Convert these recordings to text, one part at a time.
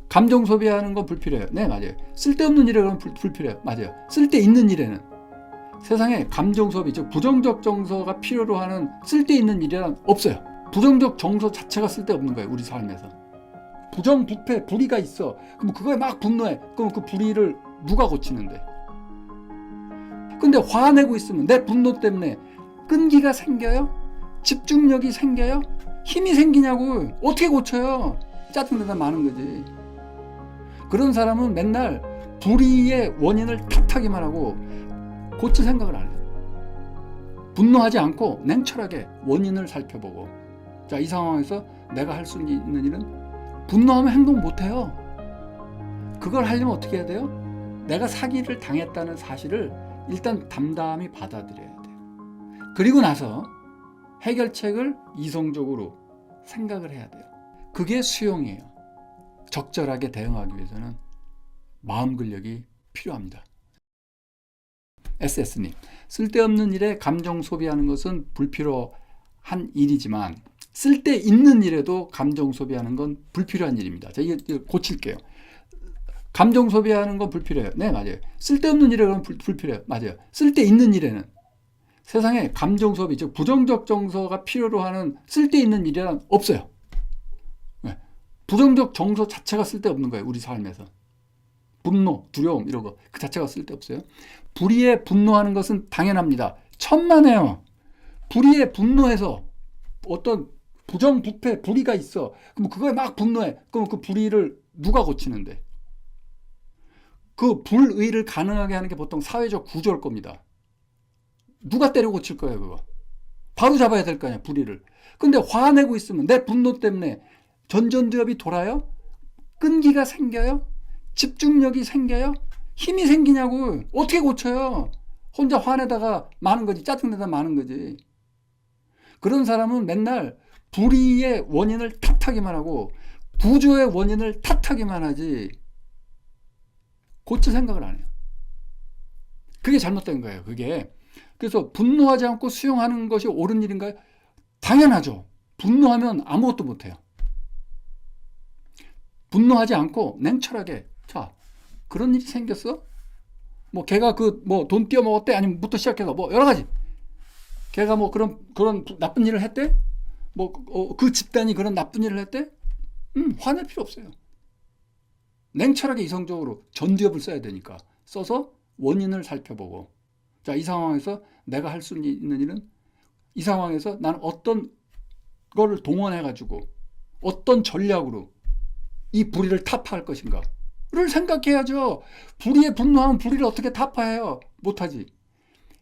감정 소비하는 건 불필요해요. 네, 맞아요. 쓸데없는 일에 그러면 불필요해요. 맞아요. 쓸데있는 일에는 세상에 감정 소비, 즉 부정적 정서가 필요로 하는 쓸데있는 일이란 없어요. 부정적 정서 자체가 쓸데없는 거예요. 우리 삶에서. 부정부패, 불의가 있어. 그럼 그거에 막 분노해. 그럼 그 불의를 누가 고치는데? 근데 화내고 있으면 내 분노 때문에 끈기가 생겨요? 집중력이 생겨요? 힘이 생기냐고. 어떻게 고쳐요? 짜증내다 마는 거지. 그런 사람은 맨날 불의의 원인을 탓하기만 하고 고칠 생각을 안 해요. 분노하지 않고 냉철하게 원인을 살펴보고, 자, 이 상황에서 내가 할 수 있는 일은 분노하면 행동 못해요. 그걸 하려면 어떻게 해야 돼요? 내가 사기를 당했다는 사실을 일단 담담히 받아들여야 돼요. 그리고 나서 해결책을 이성적으로 생각을 해야 돼요. 그게 수용이에요. 적절하게 대응하기 위해서는 마음 근력이 필요합니다. SS님, 쓸데없는 일에 감정 소비하는 것은 불필요한 일이지만 쓸데있는 일에도 감정 소비하는 건 불필요한 일입니다. 제가 이거 고칠게요. 감정 소비하는 건 불필요해요. 네, 맞아요. 쓸데없는 일에 그러면 불필요해요. 맞아요. 쓸데있는 일에는 세상에 감정 소비, 즉 부정적 정서가 필요로 하는 쓸데있는 일이란 없어요. 네. 부정적 정서 자체가 쓸데없는 거예요. 우리 삶에서. 분노, 두려움 이런 거 그 자체가 쓸데없어요. 불의에 분노하는 것은 당연합니다. 천만에요. 불의에 분노해서 어떤 부정부패, 불의가 있어. 그럼 그거에 막 분노해. 그럼 그 불의를 누가 고치는데? 그 불의를 가능하게 하는 게 보통 사회적 구조일 겁니다. 누가 때려 고칠 거예요, 그거? 바로 잡아야 될 거 아니야, 불의를. 근데 화내고 있으면 내 분노 때문에 전전두엽이 돌아요? 끈기가 생겨요? 집중력이 생겨요? 힘이 생기냐고. 어떻게 고쳐요? 혼자 화내다가 마는 거지. 짜증내다 마는 거지. 그런 사람은 맨날 불의의 원인을 탓하기만 하고 구조의 원인을 탓하기만 하지 고칠 생각을 안 해요. 그게 잘못된 거예요. 그게. 그래서 분노하지 않고 수용하는 것이 옳은 일인가요? 당연하죠. 분노하면 아무것도 못해요. 분노하지 않고 냉철하게, 자, 그런 일이 생겼어? 뭐 걔가 돈 띄어먹었대? 아니면 부터 시작해서 뭐 여러 가지. 걔가 뭐 그런 나쁜 일을 했대? 그 집단이 그런 나쁜 일을 했대? 화낼 필요 없어요. 냉철하게 이성적으로 전두엽을 써야 되니까 써서 원인을 살펴보고, 자, 이 상황에서 내가 할 수 있는 일은 이 상황에서 나는 어떤 거를 동원해가지고 어떤 전략으로 이 불의를 타파할 것인가를 생각해야죠. 불의에 분노하면 불의를 어떻게 타파해요? 못하지.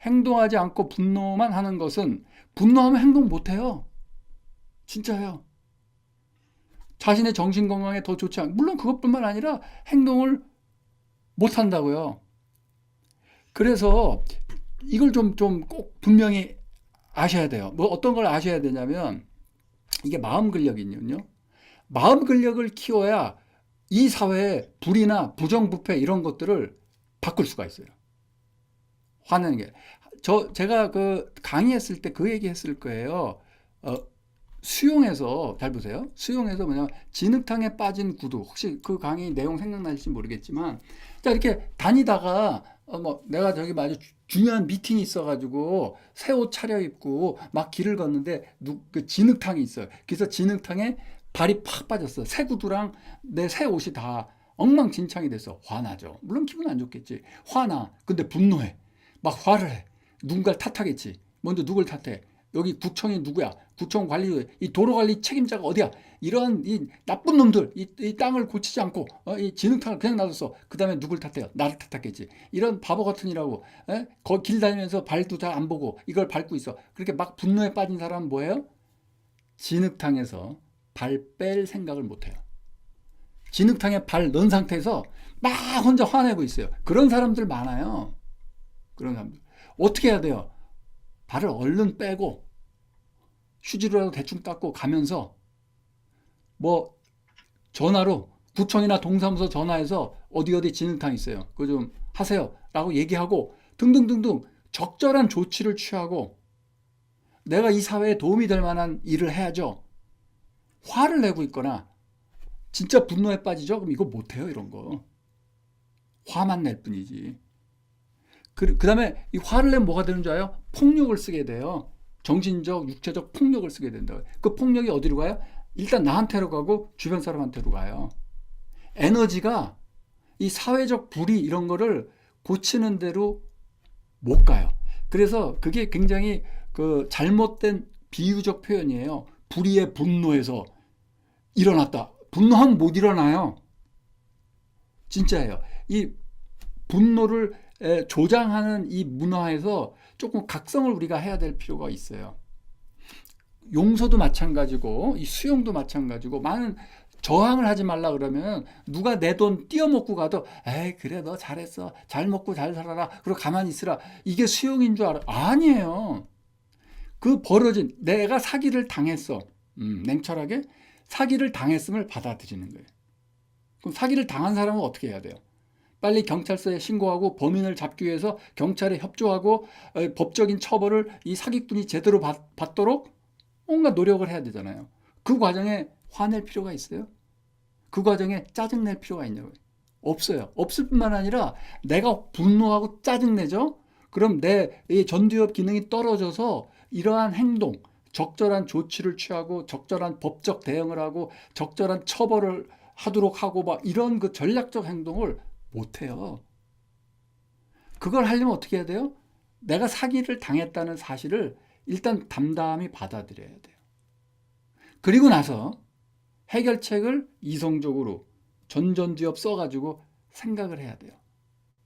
행동하지 않고 분노만 하는 것은 분노하면 행동 못해요. 진짜요. 자신의 정신건강에 더 좋지 않고, 물론 그것뿐만 아니라 행동을 못한다고요. 그래서 이걸 좀 꼭 분명히 아셔야 돼요. 뭐 어떤 걸 아셔야 되냐면, 이게 마음 근력이거든요. 마음 근력을 키워야 이 사회의 불의나 부정부패 이런 것들을 바꿀 수가 있어요. 화내는 게. 제가 그 강의했을 때 그 얘기 했을 거예요. 수용해서, 잘 보세요. 수용해서 뭐냐, 진흙탕에 빠진 구두. 혹시 그 강의 내용 생각나실지 모르겠지만, 자, 이렇게 다니다가, 내가 저기 아주 중요한 미팅이 있어가지고, 새 옷 차려입고, 막 길을 걷는데, 그 진흙탕이 있어요. 그래서 진흙탕에 발이 팍 빠졌어. 새 구두랑 내 새 옷이 다 엉망진창이 돼서 화나죠. 물론 기분 안 좋겠지. 화나. 근데 분노해. 막 화를 해. 누군가를 탓하겠지. 먼저 누굴 탓해? 여기 구청이 누구야? 구청 관리, 이 도로 관리 책임자가 어디야? 이런 이 나쁜 놈들, 이 땅을 고치지 않고 이 진흙탕을 그냥 놔뒀어. 그 다음에 누굴 탓해요? 나를 탓하겠지. 이런 바보 같은 이라고. 길 다니면서 발도 잘 안 보고 이걸 밟고 있어. 그렇게 막 분노에 빠진 사람은 뭐예요? 진흙탕에서 발 뺄 생각을 못해요. 진흙탕에 발 넣은 상태에서 막 혼자 화내고 있어요. 그런 사람들 많아요. 그런 사람들. 어떻게 해야 돼요? 발을 얼른 빼고 휴지로라도 대충 닦고 가면서 뭐 전화로 구청이나 동사무소 전화해서 어디 진흙탕 있어요. 그거 좀 하세요. 라고 얘기하고 등등등등 적절한 조치를 취하고 내가 이 사회에 도움이 될 만한 일을 해야죠. 화를 내고 있거나 진짜 분노에 빠지죠? 그럼 이거 못해요, 이런 거. 화만 낼 뿐이지. 그다음에 이 화를 내면 뭐가 되는 줄 알아요? 폭력을 쓰게 돼요. 정신적, 육체적 폭력을 쓰게 된다고요. 그 폭력이 어디로 가요? 일단 나한테로 가고 주변 사람한테로 가요. 에너지가 이 사회적 불의 이런 거를 고치는 대로 못 가요. 그래서 그게 굉장히 그 잘못된 비유적 표현이에요. 불의의 분노에서 일어났다. 분노하면 못 일어나요. 진짜예요. 이 분노를 조장하는 이 문화에서 조금 각성을 우리가 해야 될 필요가 있어요. 용서도 마찬가지고 이 수용도 마찬가지고 많은 저항을 하지 말라 그러면 누가 내 돈 띄어먹고 가도 에이 그래 너 잘했어 잘 먹고 잘 살아라 그리고 가만히 있으라 이게 수용인 줄 알아? 아니에요. 그 벌어진 내가 사기를 당했어. 냉철하게 사기를 당했음을 받아들이는 거예요. 그럼 사기를 당한 사람은 어떻게 해야 돼요? 빨리 경찰서에 신고하고 범인을 잡기 위해서 경찰에 협조하고 법적인 처벌을 이 사기꾼이 제대로 받도록 뭔가 노력을 해야 되잖아요. 그 과정에 화낼 필요가 있어요? 그 과정에 짜증낼 필요가 있냐고요? 없어요. 없을 뿐만 아니라 내가 분노하고 짜증내죠? 그럼 내 전두엽 기능이 떨어져서 이러한 행동, 적절한 조치를 취하고 적절한 법적 대응을 하고 적절한 처벌을 하도록 하고 막 이런 그 전략적 행동을 못해요. 그걸 하려면 어떻게 해야 돼요? 내가 사기를 당했다는 사실을 일단 담담히 받아들여야 돼요. 그리고 나서 해결책을 이성적으로 전전두엽 써가지고 생각을 해야 돼요.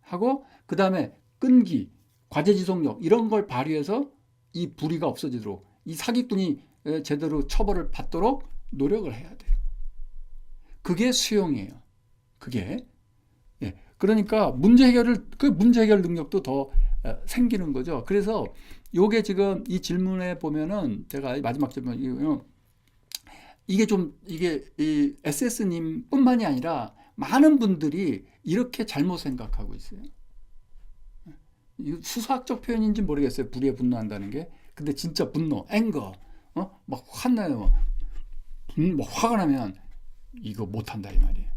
하고 그 다음에 끈기, 과제지속력 이런 걸 발휘해서 이 불의가 없어지도록 이 사기꾼이 제대로 처벌을 받도록 노력을 해야 돼요. 그게 수용이에요. 그게 그러니까 문제 해결 능력도 더 생기는 거죠. 그래서 요게 지금 이 질문에 보면은 제가 마지막 질문 이게 이 SS님 뿐만이 아니라 많은 분들이 이렇게 잘못 생각하고 있어요. 수사학적 표현인지 모르겠어요. 불의에 분노한다는 게. 근데 진짜 분노, 앵거, 막 화나요. 막 화가 나면 이거 못한다 이 말이에요.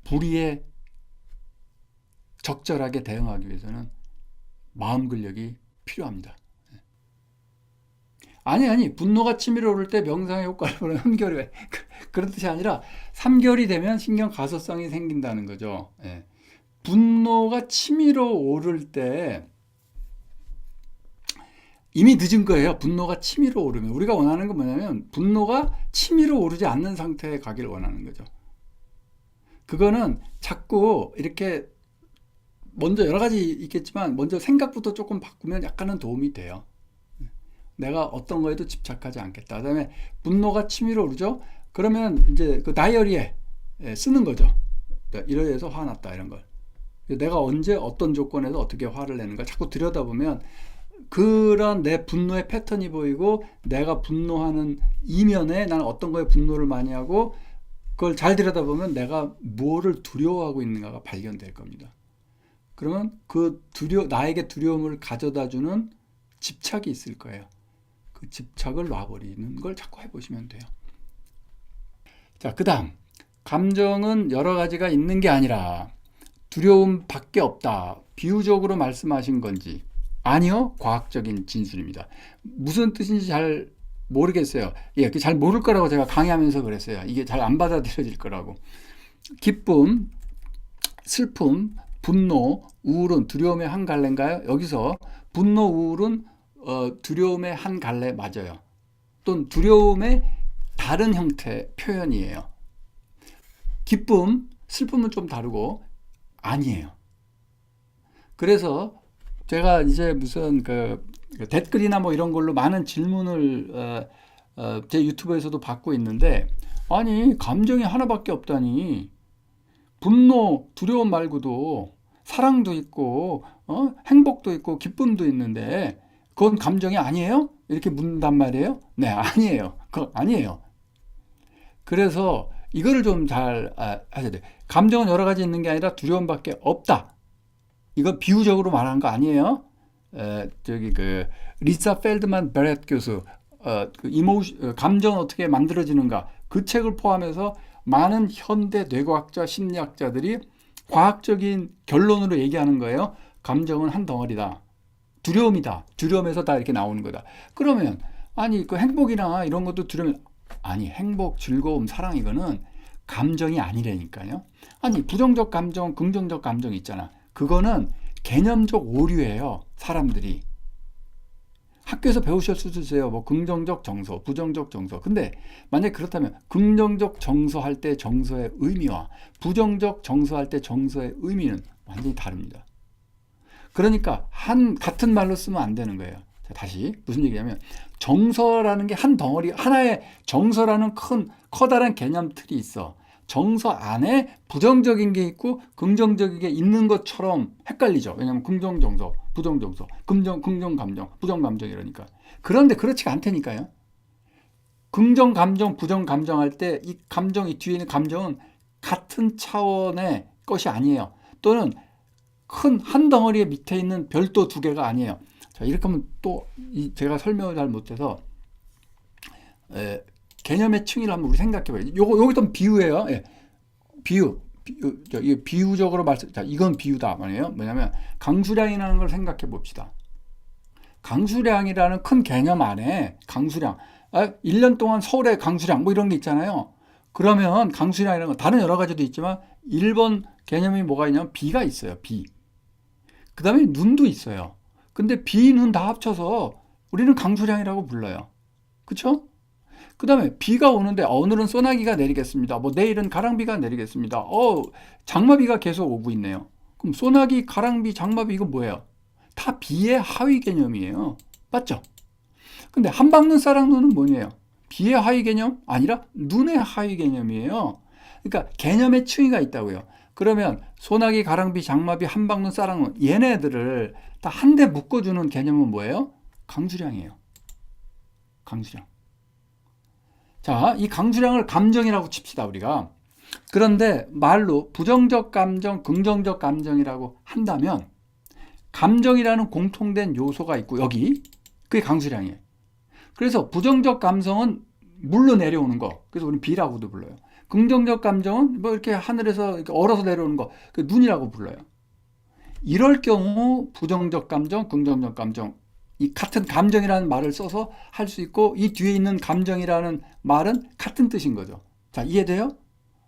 불의에 적절하게 대응하기 위해서는 마음 근력이 필요합니다. 아니 분노가 치밀어 오를 때 명상의 효과를 보는 흠결이 그런 뜻이 아니라 3개월이 되면 신경 가소성이 생긴다는 거죠. 분노가 치밀어 오를 때 이미 늦은 거예요. 분노가 치밀어 오르면 우리가 원하는 건 뭐냐면 분노가 치밀어 오르지 않는 상태에 가기를 원하는 거죠. 그거는 자꾸 이렇게 먼저 여러 가지 있겠지만 먼저 생각부터 조금 바꾸면 약간은 도움이 돼요. 내가 어떤 거에도 집착하지 않겠다. 그다음에 분노가 치밀어 오르죠. 그러면 이제 그 다이어리에 쓰는 거죠. 이러해서 화났다 이런 걸. 내가 언제 어떤 조건에서 어떻게 화를 내는가 자꾸 들여다보면 그런 내 분노의 패턴이 보이고 내가 분노하는 이면에 나는 어떤 거에 분노를 많이 하고 그걸 잘 들여다보면 내가 무엇을 두려워하고 있는가가 발견될 겁니다. 그러면 그 나에게 두려움을 가져다주는 집착이 있을 거예요. 그 집착을 놔버리는 걸 자꾸 해보시면 돼요. 자, 그 다음 감정은 여러 가지가 있는 게 아니라 두려움밖에 없다. 비유적으로 말씀하신 건지 아니요. 과학적인 진술입니다. 무슨 뜻인지 잘 모르겠어요. 잘 모를 거라고 제가 강의하면서 그랬어요. 이게 잘 안 받아들여질 거라고. 기쁨, 슬픔, 분노, 우울은 두려움의 한 갈래인가요? 여기서 분노, 우울은 두려움의 한 갈래 맞아요. 또는 두려움의 다른 형태 표현이에요. 기쁨, 슬픔은 좀 다르고 아니에요. 그래서 제가 이제 무슨 댓글이나 뭐 이런 걸로 많은 질문을 제 유튜브에서도 받고 있는데 아니 감정이 하나밖에 없다니 분노, 두려움 말고도 사랑도 있고 행복도 있고 기쁨도 있는데 그건 감정이 아니에요? 이렇게 묻는단 말이에요? 네, 아니에요. 그거 아니에요. 그래서 이거를 좀 잘 하셔야 돼요. 감정은 여러 가지 있는 게 아니라 두려움밖에 없다. 이건 비유적으로 말하는 거 아니에요. 리사 펠드만 베렛 교수 감정은 어떻게 만들어지는가 그 책을 포함해서 많은 현대 뇌과학자, 심리학자들이 과학적인 결론으로 얘기하는 거예요. 감정은 한 덩어리다. 두려움이다. 두려움에서 다 이렇게 나오는 거다. 그러면 아니 그 행복이나 이런 것도 두려움, 아니 행복, 즐거움, 사랑 이거는 감정이 아니라니까요. 아니 부정적 감정, 긍정적 감정 있잖아. 그거는 개념적 오류예요. 사람들이 학교에서 배우실 수도 있어요. 뭐 긍정적 정서, 부정적 정서. 근데 만약에 그렇다면 긍정적 정서할 때 정서의 의미와 부정적 정서할 때 정서의 의미는 완전히 다릅니다. 그러니까 같은 말로 쓰면 안 되는 거예요. 자, 다시 무슨 얘기냐면 정서라는 게 한 덩어리, 하나의 정서라는 커다란 개념 틀이 있어. 정서 안에 부정적인 게 있고 긍정적인 게 있는 것처럼 헷갈리죠. 왜냐하면 긍정 정서, 부정 정서, 긍정 감정, 부정 감정 이러니까. 그런데 그렇지가 않다니까요. 긍정 감정, 부정 감정 할 때 이 감정, 이 뒤에 있는 감정은 같은 차원의 것이 아니에요. 또는 큰 한 덩어리에 밑에 있는 별도 두 개가 아니에요. 자, 이렇게 하면 또 제가 설명을 잘 못해서 개념의 층위를 한번 우리 생각해 봐요. 여기도 비유예요. 예. 이게 비유적으로 자, 이건 비유다 말이에요. 뭐냐면 강수량이라는 걸 생각해 봅시다. 강수량이라는 큰 개념 안에 강수량, 1년 동안 서울의 강수량 뭐 이런 게 있잖아요. 그러면 강수량이라는 건 다른 여러 가지도 있지만 1번 개념이 뭐가 있냐면 비가 있어요. 비. 그 다음에 눈도 있어요. 근데 비, 눈 다 합쳐서 우리는 강수량이라고 불러요. 그쵸? 그 다음에 비가 오는데 오늘은 소나기가 내리겠습니다. 뭐 내일은 가랑비가 내리겠습니다. 장마비가 계속 오고 있네요. 그럼 소나기, 가랑비, 장마비 이거 뭐예요? 다 비의 하위 개념이에요. 맞죠? 근데 한방눈 쌀랑눈은 뭐예요? 비의 하위 개념? 아니라 눈의 하위 개념이에요. 그러니까 개념의 층위가 있다고요. 그러면 소나기, 가랑비, 장마비, 한방눈, 쌀랑눈 얘네들을 다 한데 묶어주는 개념은 뭐예요? 강수량이에요. 강수량. 자, 이 강수량을 감정이라고 칩시다, 우리가. 그런데 말로 부정적 감정, 긍정적 감정이라고 한다면 감정이라는 공통된 요소가 있고 여기 그게 강수량이에요. 그래서 부정적 감성은 물로 내려오는 거. 그래서 우리는 비라고도 불러요. 긍정적 감정은 뭐 이렇게 하늘에서 이렇게 얼어서 내려오는 거. 그 눈이라고 불러요. 이럴 경우 부정적 감정, 긍정적 감정 이 같은 감정이라는 말을 써서 할 수 있고 이 뒤에 있는 감정이라는 말은 같은 뜻인 거죠. 자, 이해돼요?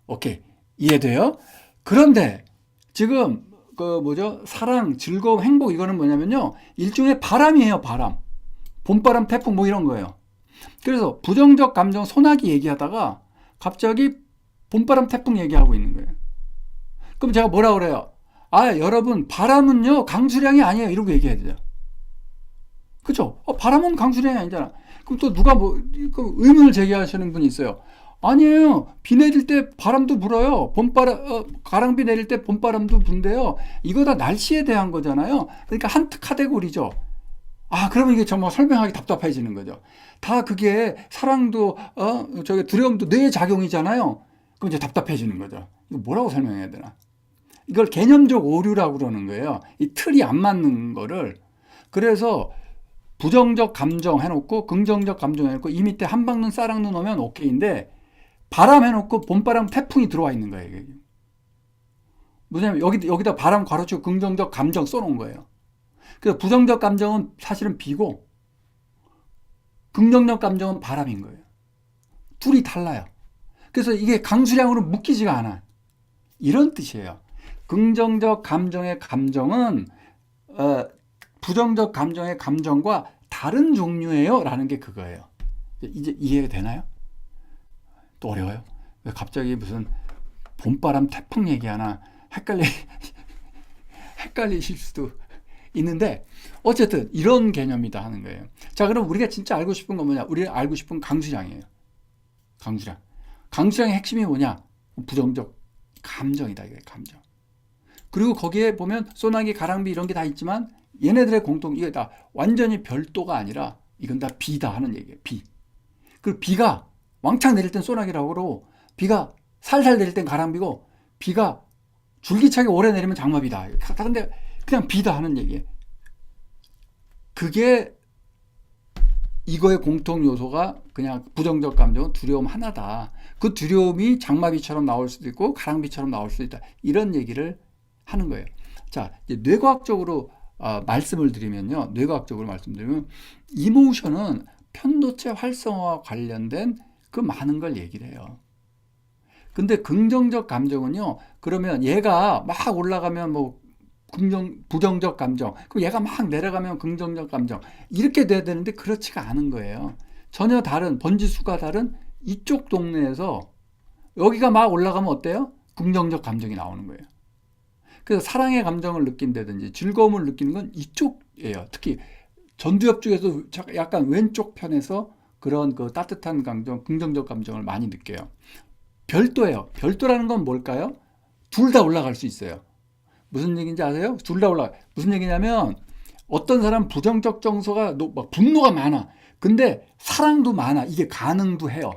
오케이. 이해돼요? 그런데 지금 사랑, 즐거움, 행복 이거는 뭐냐면요. 일종의 바람이에요, 바람. 봄바람, 태풍 뭐 이런 거예요. 그래서 부정적 감정 소나기 얘기하다가 갑자기 봄바람, 태풍 얘기하고 있는 거예요. 그럼 제가 뭐라 그래요? 여러분 바람은요 강수량이 아니에요. 이러고 얘기해야 되죠. 그죠? 바람은 강수량이 아니잖아. 그럼 또 누가 의문을 제기하시는 분이 있어요. 아니에요. 비 내릴 때 바람도 불어요. 가랑비 내릴 때 봄바람도 분대요. 이거 다 날씨에 대한 거잖아요. 그러니까 한 카테고리죠. 그러면 이게 정말 설명하기 답답해지는 거죠. 다 그게 사랑도, 두려움도 뇌의 작용이잖아요. 그럼 이제 답답해지는 거죠. 이거 뭐라고 설명해야 되나? 이걸 개념적 오류라고 그러는 거예요. 이 틀이 안 맞는 거를. 그래서 부정적 감정 해놓고 긍정적 감정 해놓고 이 밑에 한방눈 쌀랑눈 오면 오케이인데 바람 해놓고 봄바람 태풍이 들어와 있는 거예요. 뭐냐면 여기다 바람 괄호치고 긍정적 감정 써놓은 거예요. 그래서 부정적 감정은 사실은 비고 긍정적 감정은 바람인 거예요. 둘이 달라요. 그래서 이게 강수량으로 묶이지가 않아. 이런 뜻이에요. 긍정적 감정의 감정은 부정적 감정의 감정과 다른 종류예요 라는 게 그거예요. 이제 이해가 되나요? 또 어려워요? 왜 갑자기 무슨 봄바람 태풍 얘기하나 헷갈리실 수도 있는데 어쨌든 이런 개념이다 하는 거예요. 자, 그럼 우리가 진짜 알고 싶은 건 뭐냐? 우리가 알고 싶은 강수량이에요. 강수량. 강수량의 핵심이 뭐냐? 부정적 감정이다. 이게 감정. 그리고 거기에 보면 소나기, 가랑비 이런 게 다 있지만 얘네들의 이게 다 완전히 별도가 아니라 이건 다 비다 하는 얘기예요. 비. 그리고 비가 왕창 내릴 땐 소나기라고 그러고 비가 살살 내릴 땐 가랑비고 비가 줄기차게 오래 내리면 장마비다. 근데 그냥 비다 하는 얘기예요. 그게 이거의 공통 요소가 그냥 부정적 감정은 두려움 하나다. 그 두려움이 장마비처럼 나올 수도 있고 가랑비처럼 나올 수도 있다. 이런 얘기를 하는 거예요. 자, 이제 뇌과학적으로 말씀을 드리면요. 뇌과학적으로 말씀드리면 이모션은 편도체 활성화와 관련된 그 많은 걸 얘기를 해요. 근데 긍정적 감정은요. 그러면 얘가 막 올라가면 뭐 부정적 감정, 그럼 얘가 막 내려가면 긍정적 감정 이렇게 돼야 되는데 그렇지가 않은 거예요. 전혀 다른 번지수가 다른 이쪽 동네에서 여기가 막 올라가면 어때요? 긍정적 감정이 나오는 거예요. 그래서 사랑의 감정을 느낀다든지 즐거움을 느끼는 건 이쪽이에요. 특히 전두엽 쪽에서 약간 왼쪽 편에서 그런 그 따뜻한 감정, 긍정적 감정을 많이 느껴요. 별도예요. 별도라는 건 뭘까요? 둘 다 올라갈 수 있어요. 무슨 얘기인지 아세요? 둘 다 올라가. 무슨 얘기냐면 어떤 사람 부정적 정서가 막 분노가 많아. 근데 사랑도 많아. 이게 가능도 해요.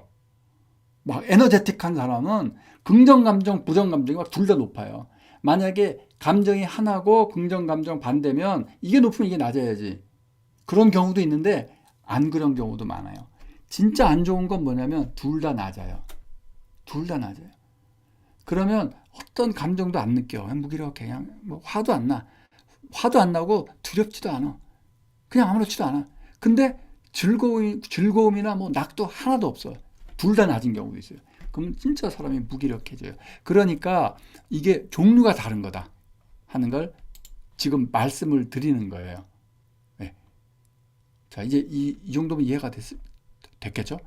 막 에너제틱한 사람은 긍정 감정, 부정 감정이 막 둘 다 높아요. 만약에 감정이 하나고 긍정 감정 반대면 이게 높으면 이게 낮아야지. 그런 경우도 있는데 안 그런 경우도 많아요. 진짜 안 좋은 건 뭐냐면 둘 다 낮아요. 둘 다 낮아요. 그러면 어떤 감정도 안 느껴. 무기력해. 그냥 뭐 화도 안 나. 화도 안 나고 두렵지도 않아. 그냥 아무렇지도 않아. 근데 즐거움이나 뭐 낙도 하나도 없어. 둘 다 낮은 경우도 있어요. 그럼 진짜 사람이 무기력해져요. 그러니까 이게 종류가 다른 거다 하는 걸 지금 말씀을 드리는 거예요. 네. 자, 이제 이 정도면 이해가 됐겠죠?